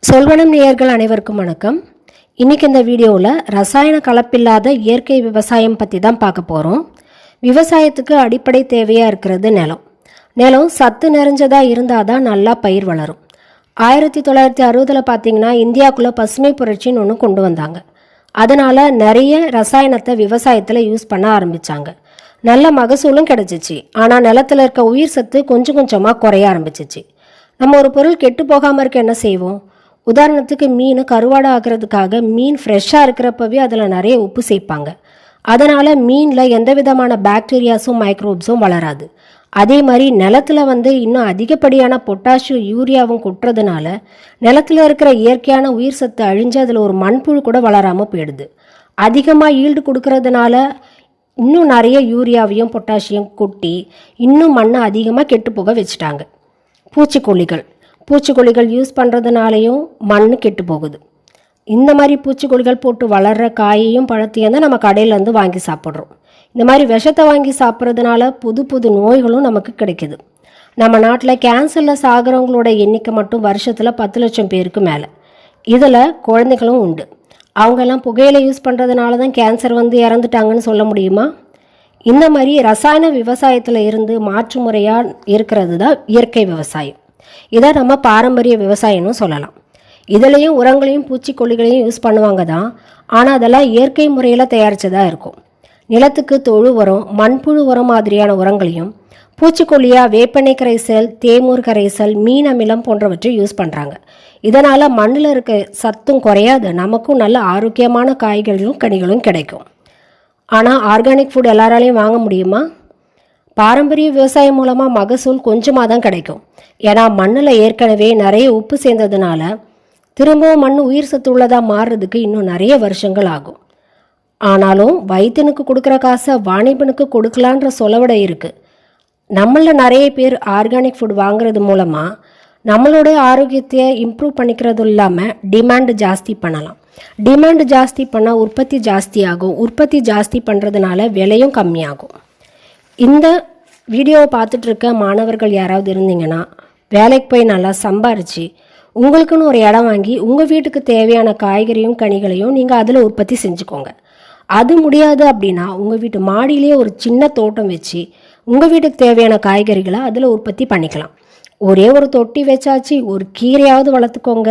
சொல்வனம் நேயர்கள் அனைவருக்கும் வணக்கம். இன்றைக்கி இந்த வீடியோவில் ரசாயன கலப்பில்லாத இயற்கை விவசாயம் பற்றி தான் பார்க்க போகிறோம். விவசாயத்துக்கு அடிப்படை தேவையாக இருக்கிறது நிலம். நிலம் சத்து நிறைஞ்சதாக இருந்தால் தான் நல்லா பயிர் வளரும். 1960 பார்த்திங்கன்னா இந்தியாவுக்குள்ளே பசுமை புரட்சின்னு ஒன்று கொண்டு வந்தாங்க. அதனால் நிறைய ரசாயனத்தை விவசாயத்தில் யூஸ் பண்ண ஆரம்பித்தாங்க. நல்ல மகசூலும் கிடச்சிச்சு. ஆனால் நிலத்தில் இருக்க உயிர் சத்து கொஞ்சம் கொஞ்சமாக குறைய ஆரம்பிச்சிச்சு. நம்ம ஒரு பொருள் கெட்டு போகாமல் இருக்க என்ன செய்வோம்? உதாரணத்துக்கு மீன் கருவாடை ஆகிறதுக்காக மீன் ஃப்ரெஷ்ஷாக இருக்கிறப்பவே அதில் நிறைய உப்பு சேர்ப்பாங்க. அதனால் மீனில் எந்த விதமான பாக்டீரியாஸும் மைக்ரோப்ஸும் வளராது. அதே மாதிரி நிலத்தில் இன்னும் அதிகப்படியான பொட்டாசியம் யூரியாவும் கொட்டுறதுனால நிலத்தில் இருக்கிற இயற்கையான உயிர் சத்து அழிஞ்சு அதில் ஒரு மண்புழு கூட வளராமல் போயிடுது. அதிகமாக ஈல்டு கொடுக்கறதுனால இன்னும் நிறைய யூரியாவையும் பொட்டாசியம் கொட்டி இன்னும் மண்ணை அதிகமாக கெட்டு போக வச்சுட்டாங்க. பூச்சிக்கொல்லிகள் யூஸ் பண்ணுறதுனாலையும் மண் கெட்டு போகுது. இந்த மாதிரி பூச்சிக்கொல்லிகள் போட்டு வளர்கிற காயையும் பழத்தையும் தான் நம்ம கடையிலேருந்து வாங்கி சாப்பிட்றோம். இந்த மாதிரி விஷத்தை வாங்கி சாப்பிட்றதுனால புது நோய்களும் நமக்கு கிடைக்கிது. நம்ம நாட்டில் கேன்சரில் சாகிறவங்களோட எண்ணிக்கை மட்டும் வருஷத்தில் 10 லட்சம் பேருக்கு மேலே. இதில் குழந்தைகளும் உண்டு. அவங்கெல்லாம் புகையிலை யூஸ் பண்ணுறதுனால தான் கேன்சர் இறந்துட்டாங்கன்னு சொல்ல முடியுமா? இந்த மாதிரி ரசாயன விவசாயத்தில் இருந்து மாற்று முறையாக இருக்கிறது தான் இயற்கை விவசாயம். இதை நம்ம பாரம்பரிய விவசாயம்னு சொல்லலாம். இதுலேயும் உரங்களையும் பூச்சிக்கொல்லிகளையும் யூஸ் பண்ணுவாங்க தான். ஆனால் அதெல்லாம் இயற்கை முறையில் தயாரித்ததாக இருக்கும். நிலத்துக்கு தொழு உரம், மண்புழு உரம் மாதிரியான உரங்களையும் பூச்சிக்கொல்லியாக வேப்பெண்ணெய் கரைசல், தேமூர் கரைசல், மீன் அமிலம் போன்றவற்றை யூஸ் பண்ணுறாங்க. இதனால் மண்ணில் இருக்க சத்தும் குறையாது, நமக்கும் நல்ல ஆரோக்கியமான காய்கறிகளும் கனிகளும் கிடைக்கும். ஆனால் ஆர்கானிக் ஃபுட் எல்லாராலையும் வாங்க முடியுமா? பாரம்பரிய விவசாயம் மூலமாக மகசூல் கொஞ்சமாக தான் கிடைக்கும். ஏன்னா மண்ணில் ஏற்கனவே நிறைய உப்பு சேர்ந்ததுனால திரும்பவும் மண் உயிர் சத்து உள்ளதாக மாறுறதுக்கு இன்னும் நிறைய வருஷங்கள் ஆகும். ஆனாலும் வயிற்றுனுக்கு கொடுக்குற காசை வாணிபனுக்கு கொடுக்கலான்ற சொலவடை இருக்குது. நம்மளில் நிறைய பேர் ஆர்கானிக் ஃபுட் வாங்குறது மூலமாக நம்மளோட ஆரோக்கியத்தை இம்ப்ரூவ் பண்ணிக்கிறது இல்லாமல் டிமாண்டு ஜாஸ்தி பண்ணலாம். டிமாண்டு ஜாஸ்தி பண்ணால் உற்பத்தி ஜாஸ்தி ஆகும். உற்பத்தி ஜாஸ்தி பண்ணுறதுனால விலையும் கம்மியாகும். இந்த வீடியோவை பார்த்துட்ருக்க மாணவர்கள் யாராவது இருந்தீங்கன்னா வேலைக்கு போய் நல்லா சம்பாரித்து உங்களுக்குன்னு ஒரு இடம் வாங்கி உங்கள் வீட்டுக்கு தேவையான காய்கறியும் கனிகளையும் நீங்கள் அதில் உற்பத்தி செஞ்சுக்கோங்க. அது முடியாது அப்படின்னா உங்கள் வீட்டு மாடியிலே ஒரு சின்ன தோட்டம் வச்சு உங்கள் வீட்டுக்கு தேவையான காய்கறிகளை அதில் உற்பத்தி பண்ணிக்கலாம். ஒரே ஒரு தொட்டி வச்சாச்சு, ஒரு கீரையாவது வளர்த்துக்கோங்க.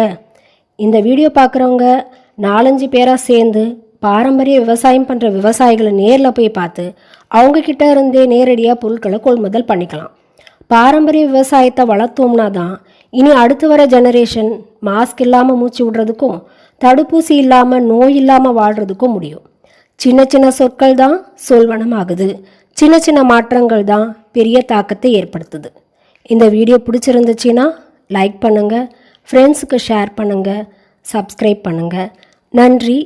இந்த வீடியோ பார்க்குறவங்க 4-5 பேராக சேர்ந்து பாரம்பரிய விவசாயம் பண்ணுற விவசாயிகளை நேரில் போய் பார்த்து அவங்கக்கிட்ட இருந்தே நேரடியாக பொருட்களை கொள்முதல் பண்ணிக்கலாம். பாரம்பரிய விவசாயத்தை வளர்த்தோம்னா தான் இனி அடுத்து வர ஜெனரேஷன் மாஸ்க் இல்லாமல் மூச்சு விடுறதுக்கும் தடுப்பூசி இல்லாமல் நோய் இல்லாமல் வாழ்கிறதுக்கும் முடியும். சின்ன சொற்கள் தான் சொல்வனம் ஆகுது. சின்ன மாற்றங்கள் தான் பெரிய தாக்கத்தை ஏற்படுத்துது. இந்த வீடியோ பிடிச்சிருந்துச்சின்னா லைக் பண்ணுங்கள், ஃப்ரெண்ட்ஸுக்கு ஷேர் பண்ணுங்கள், சப்ஸ்கிரைப் பண்ணுங்கள். நன்றி.